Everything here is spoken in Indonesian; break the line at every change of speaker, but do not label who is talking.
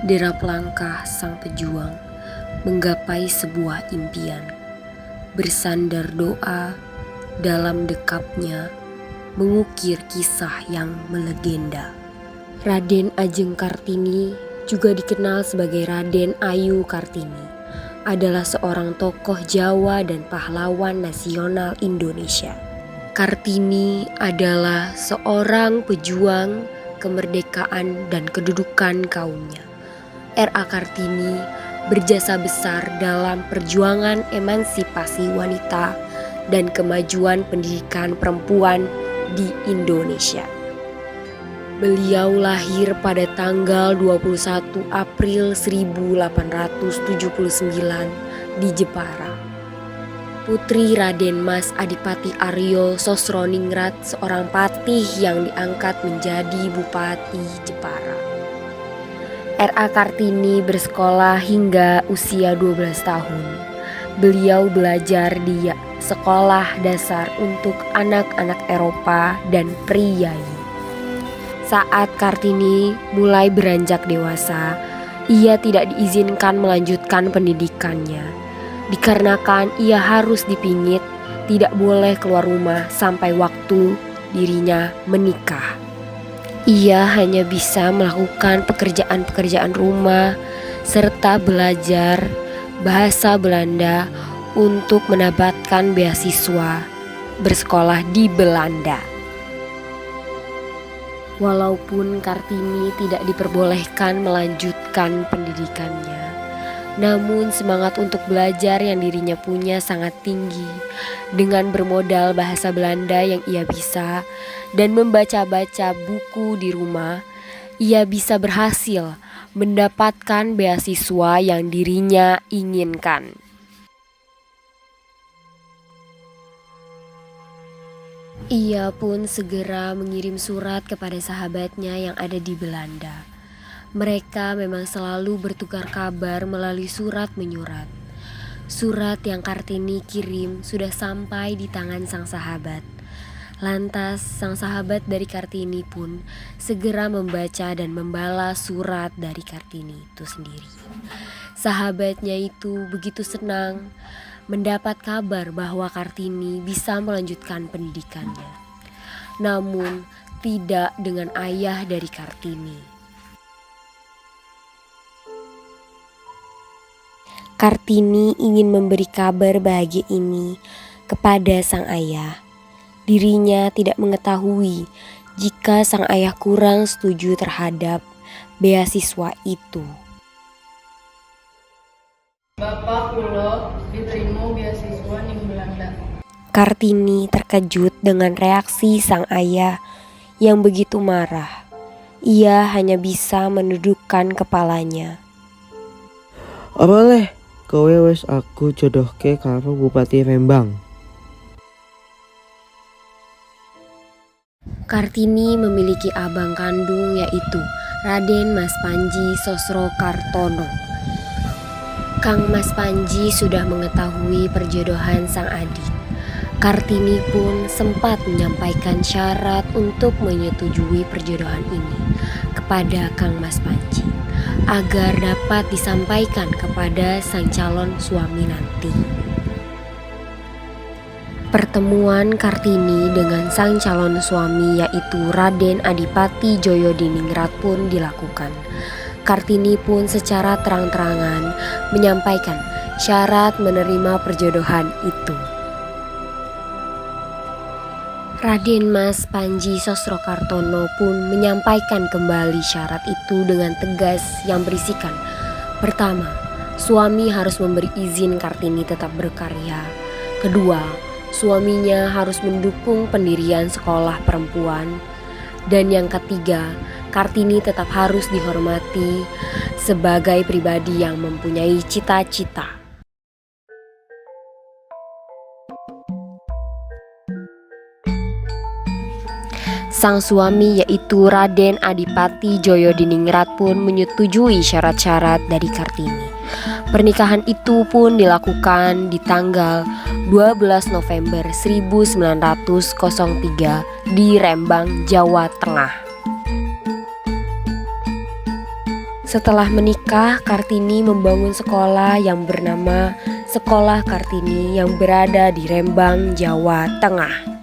Derap langkah sang pejuang menggapai sebuah impian. Bersandar doa dalam dekapnya mengukir kisah yang melegenda. Raden Ajeng Kartini, juga dikenal sebagai Raden Ayu Kartini, adalah seorang tokoh Jawa dan pahlawan nasional Indonesia. Kartini adalah seorang pejuang kemerdekaan dan kedudukan kaumnya. R.A. Kartini berjasa besar dalam perjuangan emansipasi wanita dan kemajuan pendidikan perempuan di Indonesia. Beliau lahir pada tanggal 21 April 1879 di Jepara. Putri Raden Mas Adipati Aryo Sosroningrat, seorang patih yang diangkat menjadi Bupati Jepara. R.A. Kartini bersekolah hingga usia 12 tahun. Beliau belajar di sekolah dasar untuk anak-anak Eropa dan priayi. Saat Kartini mulai beranjak dewasa, ia tidak diizinkan melanjutkan pendidikannya. Dikarenakan ia harus dipingit, tidak boleh keluar rumah sampai waktu dirinya menikah. Ia hanya bisa melakukan pekerjaan-pekerjaan rumah serta belajar bahasa Belanda untuk mendapatkan beasiswa bersekolah di Belanda. Walaupun Kartini tidak diperbolehkan melanjutkan pendidikannya, namun semangat untuk belajar yang dirinya punya sangat tinggi. Dengan bermodal bahasa Belanda yang ia bisa dan membaca-baca buku di rumah, ia bisa berhasil mendapatkan beasiswa yang dirinya inginkan. Ia pun segera mengirim surat kepada sahabatnya yang ada di Belanda. Mereka memang selalu bertukar kabar melalui surat menyurat. Surat yang Kartini kirim sudah sampai di tangan sang sahabat. Lantas sang sahabat dari Kartini pun segera membaca dan membalas surat dari Kartini itu sendiri. Sahabatnya itu begitu senang mendapat kabar bahwa Kartini bisa melanjutkan pendidikannya. Namun tidak dengan ayah dari Kartini. Kartini ingin memberi kabar bahagia ini kepada sang ayah. Dirinya tidak mengetahui jika sang ayah kurang setuju terhadap beasiswa itu.
Bapak kula diterima beasiswa ning Belanda.
Kartini terkejut dengan reaksi sang ayah yang begitu marah. Ia hanya bisa menundukkan kepalanya.
Apa kowe wis aku jodohke karo Bupati Rembang.
Kartini memiliki abang kandung yaitu Raden Mas Panji Sosrokartono. Kang Mas Panji sudah mengetahui perjodohan sang adik. Kartini pun sempat menyampaikan syarat untuk menyetujui perjodohan ini kepada Kang Mas Panji agar dapat disampaikan kepada sang calon suami nanti. Pertemuan Kartini dengan sang calon suami yaitu Raden Adipati Djoyo-Diningrat pun dilakukan. Kartini pun secara terang-terangan menyampaikan syarat menerima perjodohan itu. Raden Mas Panji Sosrokartono pun menyampaikan kembali syarat itu dengan tegas yang berisikan: pertama, suami harus memberi izin Kartini tetap berkarya. Kedua, suaminya harus mendukung pendirian sekolah perempuan. Dan yang ketiga, Kartini tetap harus dihormati sebagai pribadi yang mempunyai cita-cita. Sang suami yaitu Raden Adipati Djoyo-Diningrat pun menyetujui syarat-syarat dari Kartini. Pernikahan itu pun dilakukan di tanggal 12 November 1903 di Rembang, Jawa Tengah. Setelah menikah, Kartini membangun sekolah yang bernama Sekolah Kartini yang berada di Rembang, Jawa Tengah.